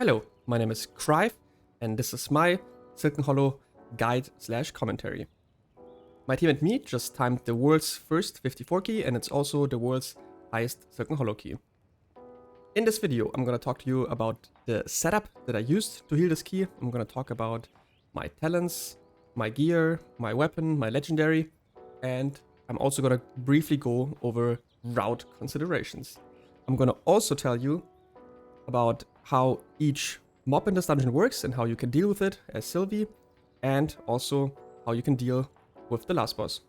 Hello, my name is Crive, and this is my Silken Hollow guide/commentary. My team and me just timed the world's first 54 key, and it's also the world's highest Silken Hollow key. In this video, I'm gonna talk to you about the setup that I used to heal this key. I'm gonna talk about my talents, my gear, my weapon, my legendary, and I'm also gonna briefly go over route considerations. I'm gonna also tell you about how each mob in this dungeon works and how you can deal with it as Sylvie, and also how you can deal with the last boss.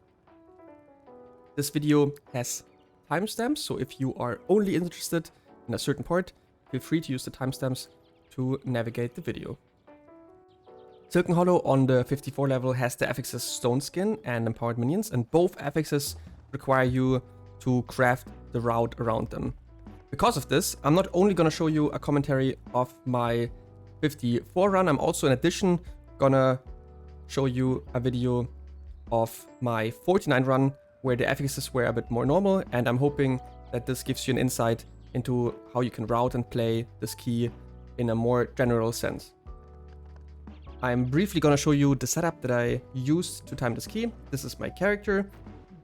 This video has timestamps, so if you are only interested in a certain part, feel free to use the timestamps to navigate the video. Silken Hollow on the 54 level has the affixes Stone Skin and Empowered Minions, and both affixes require you to craft the route around them. Because of this, I'm not only gonna show you a commentary of my 54 run, I'm also in addition gonna show you a video of my 49 run where the affixes were a bit more normal, and I'm hoping that this gives you an insight into how you can route and play this key in a more general sense. I'm briefly gonna show you the setup that I used to time this key. This is my character,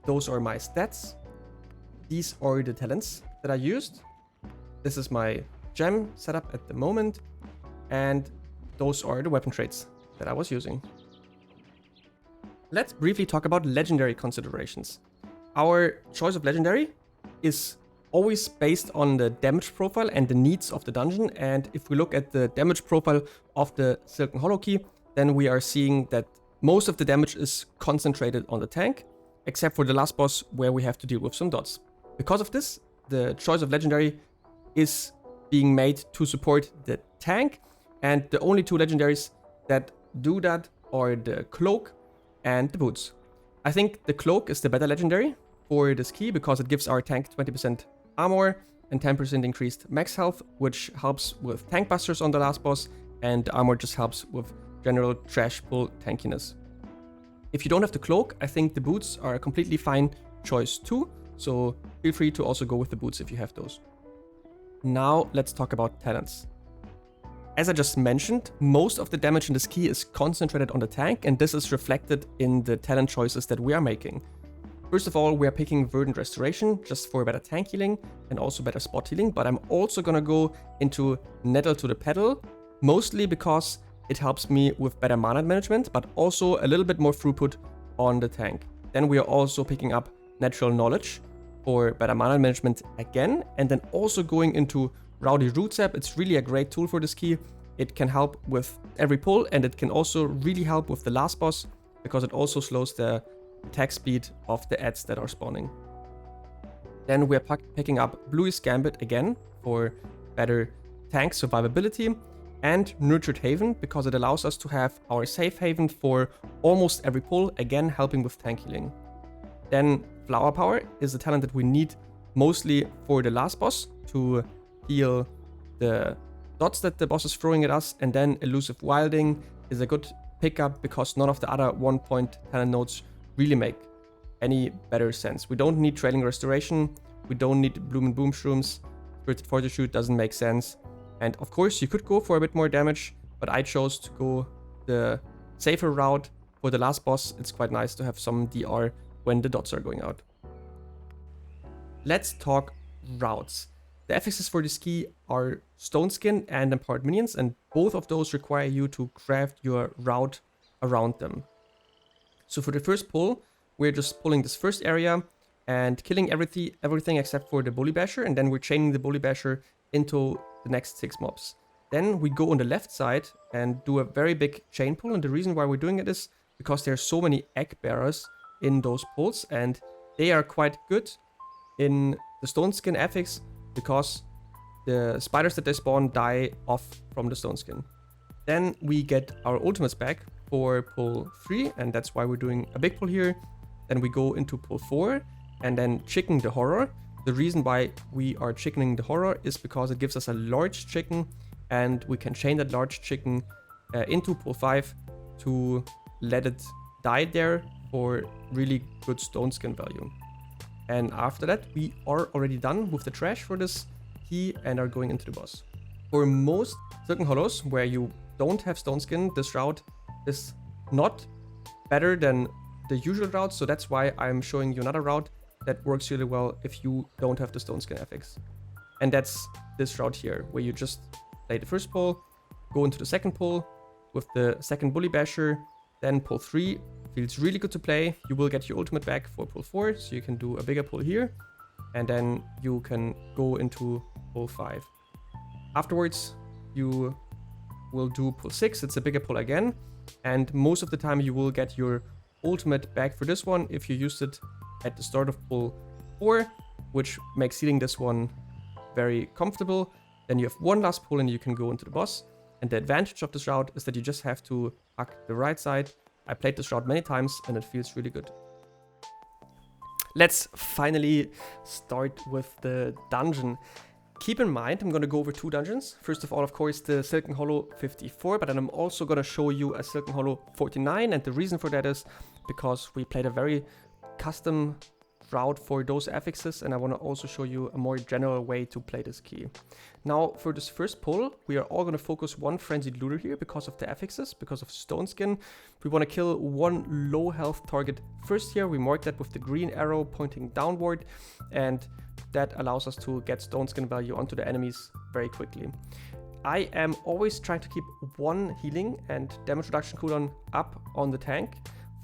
those are my stats, these are the talents that I used. This is my gem setup at the moment, and those are the weapon traits that I was using. Let's briefly talk about legendary considerations. Our choice of legendary is always based on the damage profile and the needs of the dungeon, and if we look at the damage profile of the Silken Hollow key, then we are seeing that most of the damage is concentrated on the tank, except for the last boss where we have to deal with some dots. Because of this, the choice of legendary is being made to support the tank, and the only two legendaries that do that are the cloak and the boots. I think the cloak is the better legendary for this key because it gives our tank 20% armor and 10% increased max health, which helps with tank busters on the last boss, and the armor just helps with general trash pull tankiness. If you don't have the cloak, I think the boots are a completely fine choice too, so feel free to also go with the boots if you have those. Now let's talk about talents. As I just mentioned, most of the damage in this key is concentrated on the tank, and this is reflected in the talent choices that we are making. First of all, we are picking Verdant Restoration just for better tank healing and also better spot healing, but I'm also gonna go into Nettle to the Pedal, mostly because it helps me with better mana management, but also a little bit more throughput on the tank. Then we are also picking up Natural Knowledge for better mana management again, and then also going into Rowdy Root Sap. It's really a great tool for this key. It can help with every pull, and it can also really help with the last boss because it also slows the attack speed of the ads that are spawning. Then we're picking up Bluey's Gambit again for better tank survivability, and Nurtured Haven because it allows us to have our safe haven for almost every pull, again helping with tank healing. Then Flower Power is a talent that we need mostly for the last boss to heal the dots that the boss is throwing at us, and then Elusive Wilding is a good pickup because none of the other 1-point talent nodes really make any better sense. We don't need Trailing Restoration, we don't need Bloom and Boom Shrooms, Spirited Fortitude doesn't make sense, and of course you could go for a bit more damage, but I chose to go the safer route. For the last boss, it's quite nice to have some DR when the dots are going out. Let's talk routes. The affixes for this key are Stone Skin and Empowered Minions, and both of those require you to craft your route around them. So for the first pull, we're just pulling this first area and killing everything except for the Bully Basher, and then we're chaining the Bully Basher into the next 6 mobs. Then we go on the left side and do a very big chain pull, and the reason why we're doing it is because there are so many egg bearers in those pulls, and they are quite good in the Stone Skin affix because the spiders that they spawn die off from the Stone Skin. Then we get our ultimates back for pull 3, and that's why we're doing a big pull here. Then we go into pull 4 and then chicken the horror. The reason why we are chickening the horror is because it gives us a large chicken, and we can chain that large chicken into pull 5 to let it die there for really good Stone Skin value. And after that, we are already done with the trash for this key and are going into the boss. For most Silken Hollows where you don't have Stone Skin, this route is not better than the usual route, so that's why I'm showing you another route that works really well if you don't have the Stone Skin FX. And that's this route here, where you just play the first pull, go into the second pull with the second Bully Basher, then pull 3. Feels really good to play. You will get your ultimate back for pull 4, so you can do a bigger pull here, and then you can go into pull 5. Afterwards, you will do pull 6. It's a bigger pull again, and most of the time you will get your ultimate back for this one if you used it at the start of pull 4, which makes sealing this one very comfortable. Then you have one last pull and you can go into the boss. And the advantage of this route is that you just have to hack the right side. I played this route many times and it feels really good. Let's finally start with the dungeon. Keep in mind, I'm going to go over 2 dungeons. First of all, of course, the Silken Hollow 54, but then I'm also going to show you a Silken Hollow 49. And the reason for that is because we played a very custom route for those affixes, and I want to also show you a more general way to play this key. Now, for this first pull, we are all going to focus one Frenzied Looter here because of the affixes, because of Stone Skin. We want to kill one low health target first here. We mark that with the green arrow pointing downward, and that allows us to get Stone Skin value onto the enemies very quickly. I am always trying to keep one healing and damage reduction cooldown up on the tank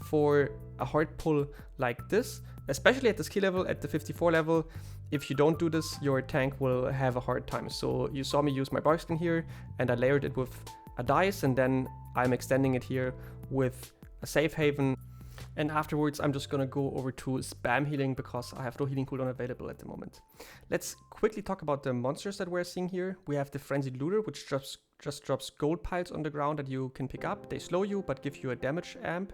for a hard pull like this, especially at this key level, at the 54 level. If you don't do this, your tank will have a hard time. So you saw me use my bark skin here, and I layered it with a dice, and then I'm extending it here with a safe haven. And afterwards, I'm just gonna go over to spam healing because I have no healing cooldown available at the moment. Let's quickly talk about the monsters that we're seeing here. We have the Frenzied Looter, which just drops gold piles on the ground that you can pick up. They slow you, but give you a damage amp.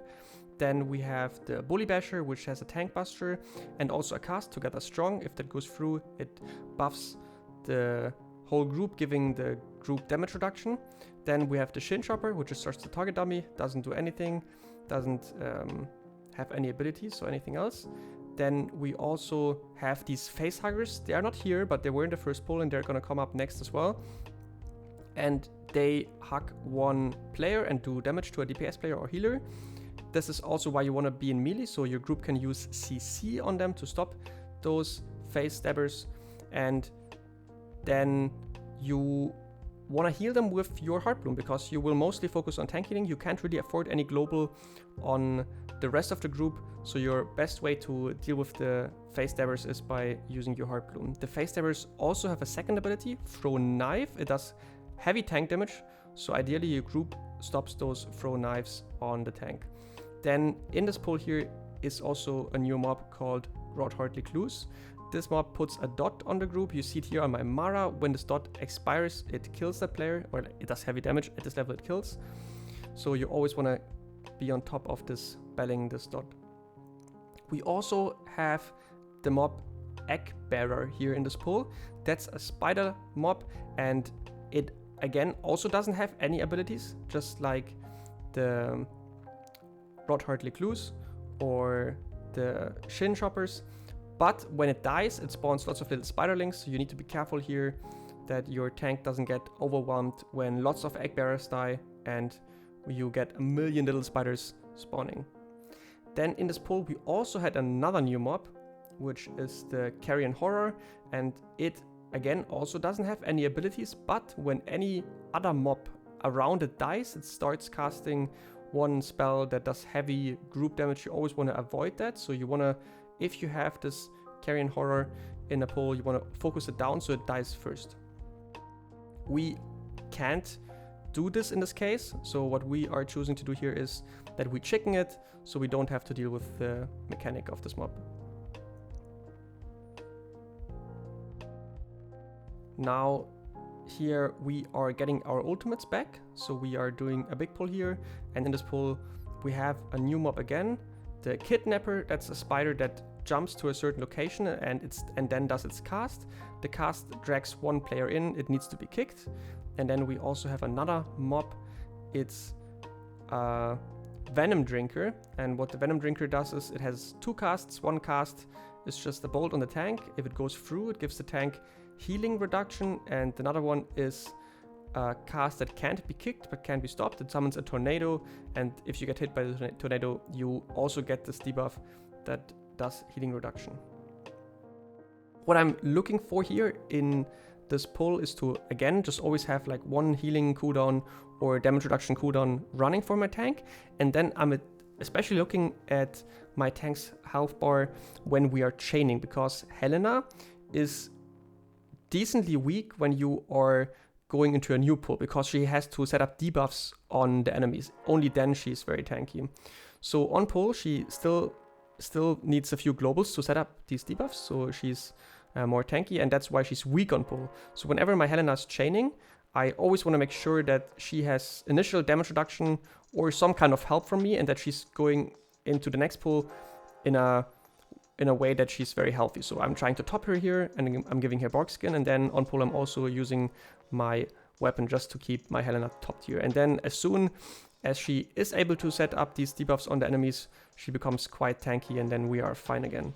Then we have the Bully Basher, which has a tank buster and also a cast Together Strong. If that goes through, it buffs the whole group, giving the group damage reduction. Then we have the Shin Chopper, which just starts the target dummy, doesn't do anything, doesn't have any abilities or anything else. Then we also have these Face Huggers. They are not here, but they were in the first pull and they're gonna come up next as well. And they hug one player and do damage to a DPS player or healer. This is also why you want to be in melee, so your group can use CC on them to stop those face stabbers. And then you want to heal them with your Heart Bloom, because you will mostly focus on tank healing. You can't really afford any global on the rest of the group, so your best way to deal with the face stabbers is by using your Heart Bloom. The face stabbers also have a second ability, Throw Knife. It does heavy tank damage, so ideally your group stops those throw knives on the tank. Then in this pull here is also a new mob called Rot-Hardly Clues. This mob puts a dot on the group. You see it here on my Mara. When this dot expires, it kills that player, or it does heavy damage. At this level, it kills. So you always want to be on top of this, belling this dot. We also have the mob Egg Bearer here in this pull. That's a spider mob, and it again also doesn't have any abilities, just like the Rot-Hardly Clues or the Shin Choppers. But when it dies, it spawns lots of little spiderlings, so you need to be careful here that your tank doesn't get overwhelmed when lots of egg bearers die and you get a million little spiders spawning. Then in this pull we also had another new mob, which is the Carrion Horror, and it again also doesn't have any abilities, but when any other mob around it dies, it starts casting one spell that does heavy group damage. You always want to avoid that, so you want to, if you have this Carrion Horror in a pull, you want to focus it down so it dies first. We can't do this in this case, so what we are choosing to do here is that we chicken it so we don't have to deal with the mechanic of this mob. Now here we are getting our ultimates back, so we are doing a big pull here, and in this pull we have a new mob again, the Kidnapper. That's a spider that jumps to a certain location and then does its cast. The cast drags one player in, it needs to be kicked. And then we also have another mob, it's a Venom Drinker, and what the Venom Drinker does is it has two casts. One cast is just a bolt on the tank. If it goes through, it gives the tank healing reduction, and another one is cast that can't be kicked but can be stopped. It summons a tornado, and if you get hit by the tornado, you also get this debuff that does healing reduction. What I'm looking for here in this pull is to, again, just always have like one healing cooldown or damage reduction cooldown running for my tank, and then I'm especially looking at my tank's health bar when we are chaining, because Helena is decently weak when you are going into a new pull, because she has to set up debuffs on the enemies. Only then she's very tanky. So on pull, she still needs a few globals to set up these debuffs, so she's more tanky, and that's why she's weak on pull. So whenever my Helena's chaining, I always want to make sure that she has initial damage reduction or some kind of help from me, and that she's going into the next pull in a way that she's very healthy. So I'm trying to top her here, and I'm giving her bark skin, and then on pull I'm also using my weapon just to keep my Helena top tier. And then as soon as she is able to set up these debuffs on the enemies, she becomes quite tanky, and then we are fine again.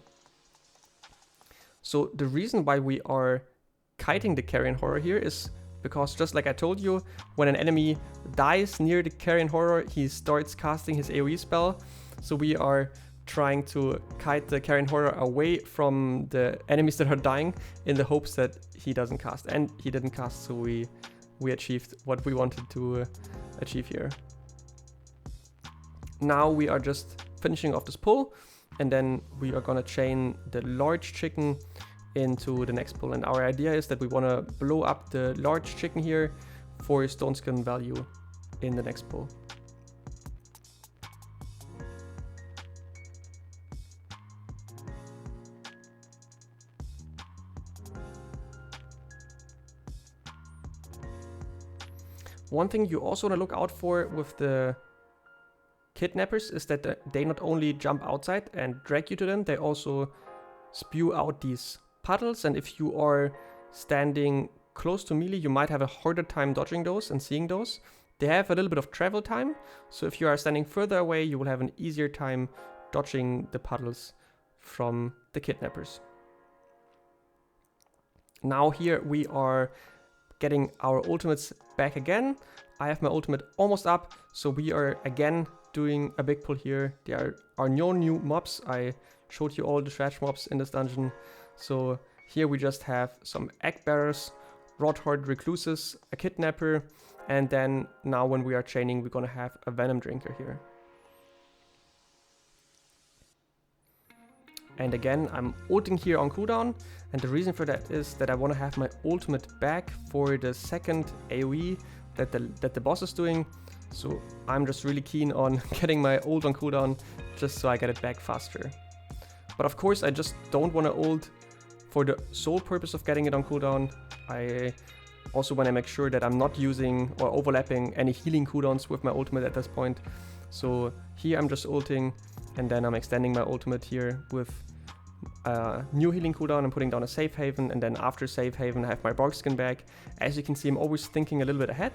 So the reason why we are kiting the Carrion Horror here is because, just like I told you, when an enemy dies near the Carrion Horror, he starts casting his AoE spell. So we are trying to kite the Carrion Horror away from the enemies that are dying in the hopes that he doesn't cast. And he didn't cast, so we achieved what we wanted to achieve here. Now we are just finishing off this pull, and then we are gonna chain the large chicken into the next pull. And our idea is that we want to blow up the large chicken here for stone skin value in the next pull. One thing you also want to look out for with the kidnappers is that they not only jump outside and drag you to them, they also spew out these puddles, and if you are standing close to melee, you might have a harder time dodging those and seeing those. They have a little bit of travel time, so if you are standing further away, you will have an easier time dodging the puddles from the kidnappers. Now here we are getting our ultimates back again. I have my ultimate almost up, so we are again doing a big pull here. There are no new mobs. I showed you all the trash mobs in this dungeon. So here we just have some egg bearers, rot-hard recluses, a kidnapper, and then now when we are chaining, we're gonna have a venom drinker here. And again, I'm ulting here on cooldown, and the reason for that is that I want to have my ultimate back for the second AoE that the boss is doing. So I'm just really keen on getting my ult on cooldown just so I get it back faster. But of course, I just don't want to ult for the sole purpose of getting it on cooldown. I also want to make sure that I'm not using or overlapping any healing cooldowns with my ultimate at this point. So here I'm just ulting, and then I'm extending my ultimate here with a new healing cooldown. I'm putting down a safe haven, and then after safe haven I have my bark skin back. As you can see, I'm always thinking a little bit ahead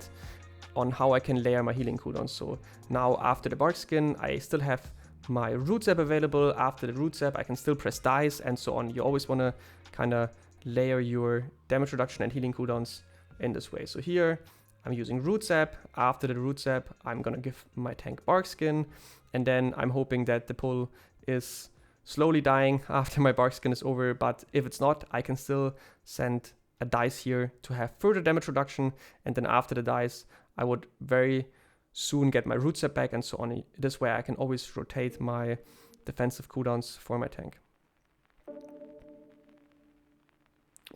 on how I can layer my healing cooldowns. So now after the bark skin, I still have my root zap available. After the root zap, I can still press dice and so on. You always want to kind of layer your damage reduction and healing cooldowns in this way. So here I'm using root zap. After the root zap, I'm gonna give my tank bark skin, and then I'm hoping that the pull is slowly dying after my bark skin is over. But if it's not, I can still send a dice here to have further damage reduction, and then after the dice, I would very soon get my root zap back and so on. This way I can always rotate my defensive cooldowns for my tank.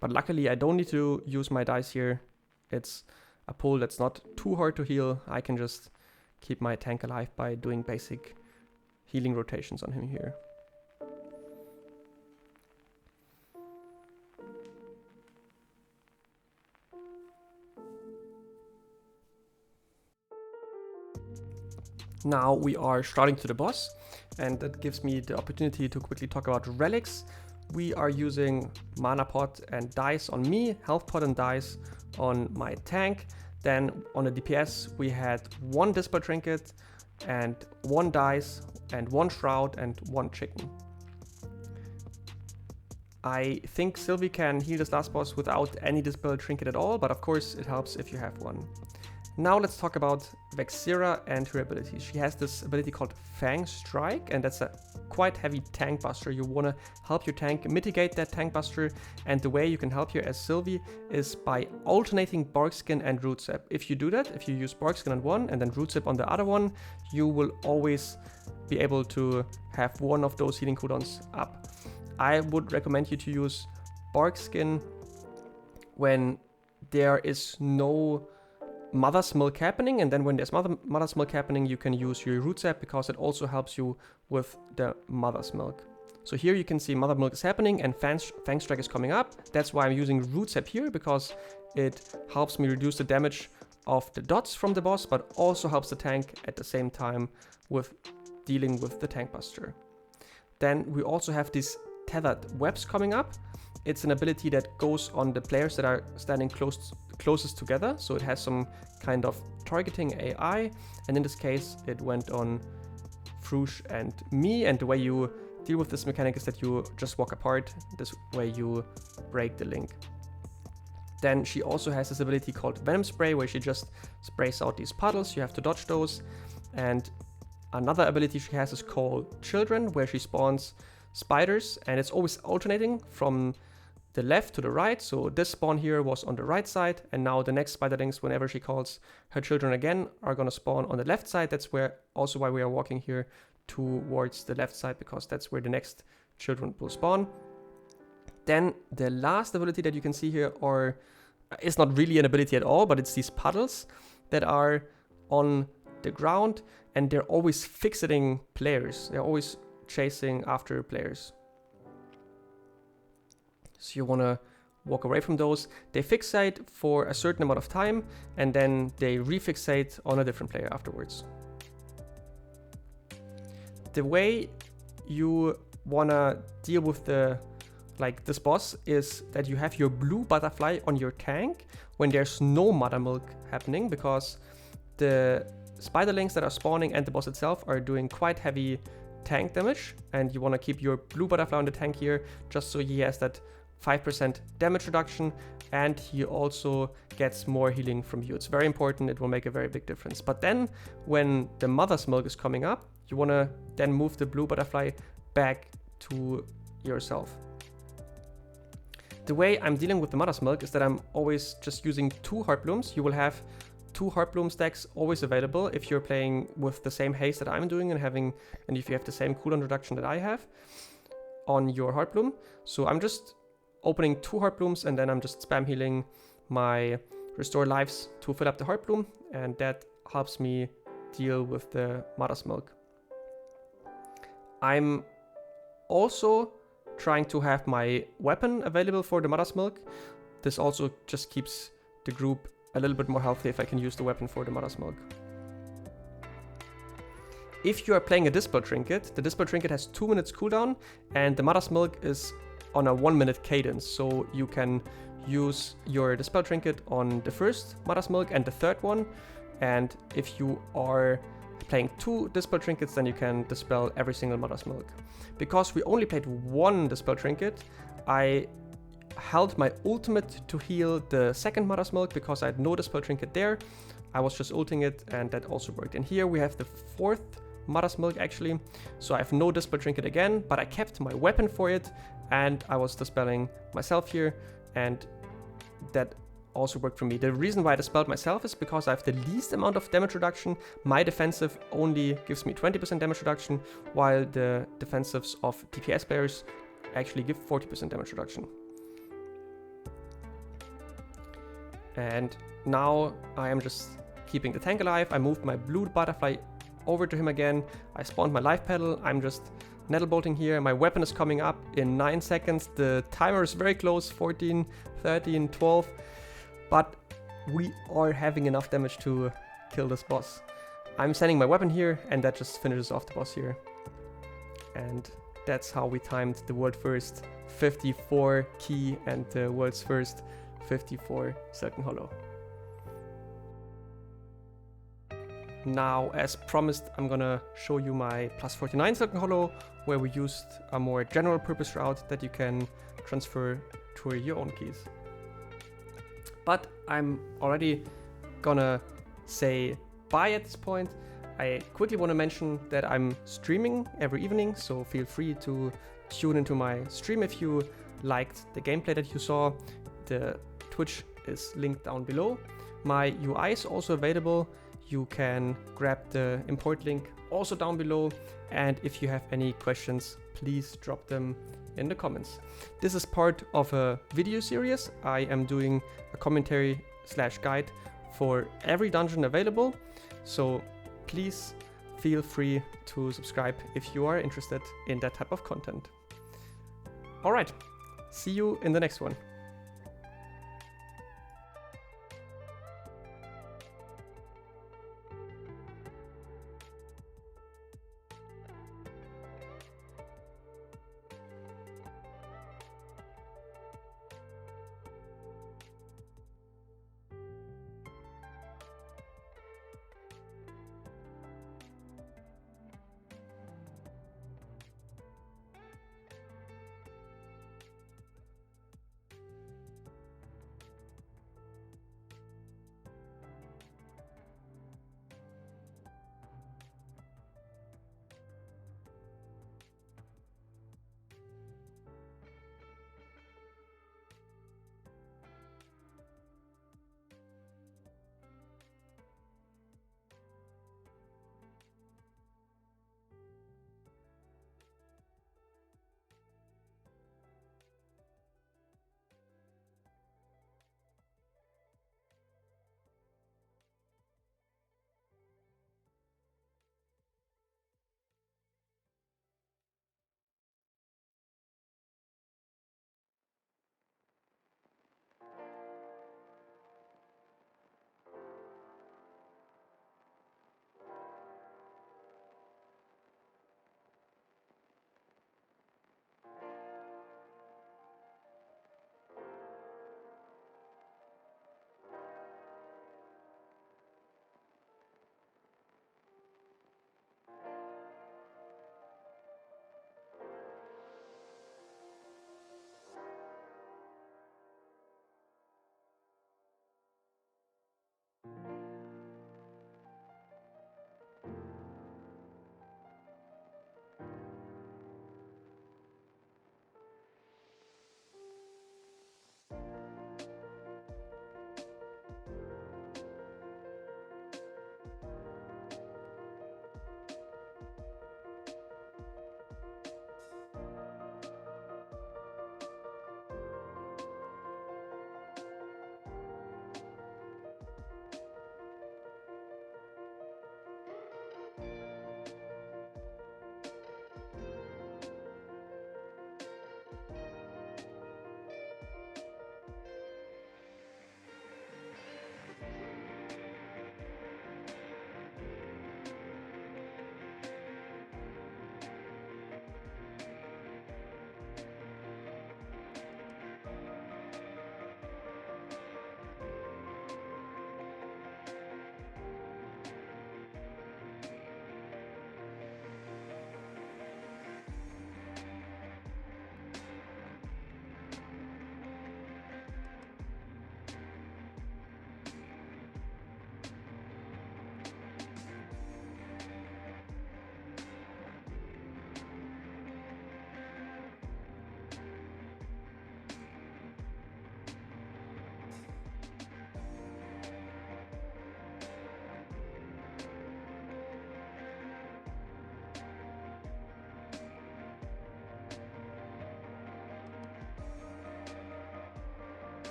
But luckily I don't need to use my dice here. It's a pull that's not too hard to heal. I can just keep my tank alive by doing basic healing rotations on him here. Now we are shrouding to the boss, and that gives me the opportunity to quickly talk about relics. We are using mana pot and dice on me, health pot and dice on my tank. Then on the DPS we had one dispel trinket and one dice and one shroud and one chicken. I think Sylvie can heal this last boss without any Dispel Trinket at all, but of course it helps if you have one. Now let's talk about Vexera and her abilities. She has this ability called Fang Strike, and that's a quite heavy tank buster. You want to help your tank mitigate that tank buster, and the way you can help here as Sylvie is by alternating Bark Skin and Root Sap. If you do that, if you use Bark Skin on one and then Root Sap on the other one, you will always be able to have one of those healing cooldowns up. I would recommend you to use Bark Skin when there is no Mother's Milk happening, and then when there's Mother's Milk happening, you can use your Root Sap because it also helps you with the Mother's Milk. So here you can see Mother Milk is happening and Fang Strike is coming up. That's why I'm using Root Sap here, because it helps me reduce the damage of the dots from the boss, but also helps the tank at the same time with dealing with the tank buster. Then we also have these tethered webs coming up. It's an ability that goes on the players that are standing closest together, so it has some kind of targeting AI, and in this case it went on Frush and me, and the way you deal with this mechanic is that you just walk apart. This way you break the link. Then she also has this ability called Venom Spray, where she just sprays out these puddles. You have to dodge those. And another ability she has is called Children, where she spawns spiders, and it's always alternating from the left to the right. So this spawn here was on the right side, and now the next spiderlings, whenever she calls her children again, are gonna spawn on the left side. That's where also why we are walking here towards the left side, because that's where the next children will spawn. Then the last ability that you can see here, or it's not really an ability at all, but it's these puddles that are on the ground, and they're always fixating players. They're always chasing after players. So you want to walk away from those. They fixate for a certain amount of time, and then they refixate on a different player afterwards. The way you want to deal with this boss is that you have your blue butterfly on your tank when there's no Mother Milk happening, because the spiderlings that are spawning and the boss itself are doing quite heavy tank damage, and you want to keep your blue butterfly on the tank here just so he has that 5% damage reduction, and he also gets more healing from you. It's very important. It will make a very big difference. But then when the Mother's Milk is coming up, you want to then move the blue butterfly back to yourself. The way I'm dealing with the Mother's Milk is that I'm always just using 2 Heart Blooms. You will have 2 Heart Bloom stacks always available if you're playing with the same haste that I'm doing, and if you have the same cooldown reduction that I have on your Heart Bloom. So I'm just opening 2 Heart Blooms, and then I'm just spam healing my Restore Lives to fill up the Heart Bloom, and that helps me deal with the Mother's Milk. I'm also trying to have my weapon available for the Mother's Milk. This also just keeps the group a little bit more healthy if I can use the weapon for the Mother's Milk. If you are playing a Dispel Trinket, the Dispel Trinket has 2 minutes cooldown, and the Mother's Milk is on a 1-minute cadence. So you can use your Dispel Trinket on the first Mother's Milk and the third one. And if you are playing 2 Dispel Trinkets, then you can dispel every single Mother's Milk. Because we only played 1 Dispel Trinket, I held my ultimate to heal the second Mother's Milk because I had no Dispel Trinket there. I was just ulting it, and that also worked. And here we have the 4th Mother's Milk actually, so I have no Dispel Trinket again, but I kept my weapon for it, and I was dispelling myself here, and that also worked for me. The reason why I dispelled myself is because I have the least amount of damage reduction. My defensive only gives me 20% damage reduction, while the defensives of DPS players actually give 40% damage reduction. And now I am just keeping the tank alive. I moved my blue butterfly over to him again. I spawned my life pedal. I'm just nettle bolting here. My weapon is coming up in 9 seconds. The timer is very close, 14, 13, 12. But we are having enough damage to kill this boss. I'm sending my weapon here, and that just finishes off the boss here. And that's how we timed the world first 54 key and the world's first 54 Silken Hollow. Now, as promised, I'm gonna show you my plus 49 Silken Hollow, where we used a more general purpose route that you can transfer to your own keys. But I'm already gonna say bye at this point. I quickly want to mention that I'm streaming every evening, so feel free to tune into my stream if you liked the gameplay that you saw. The Twitch is linked down below. My UI is also available. You can grab the import link also down below. And if you have any questions, please drop them in the comments. This is part of a video series. I am doing a commentary / guide for every dungeon available. So please feel free to subscribe if you are interested in that type of content. All right, see you in the next one.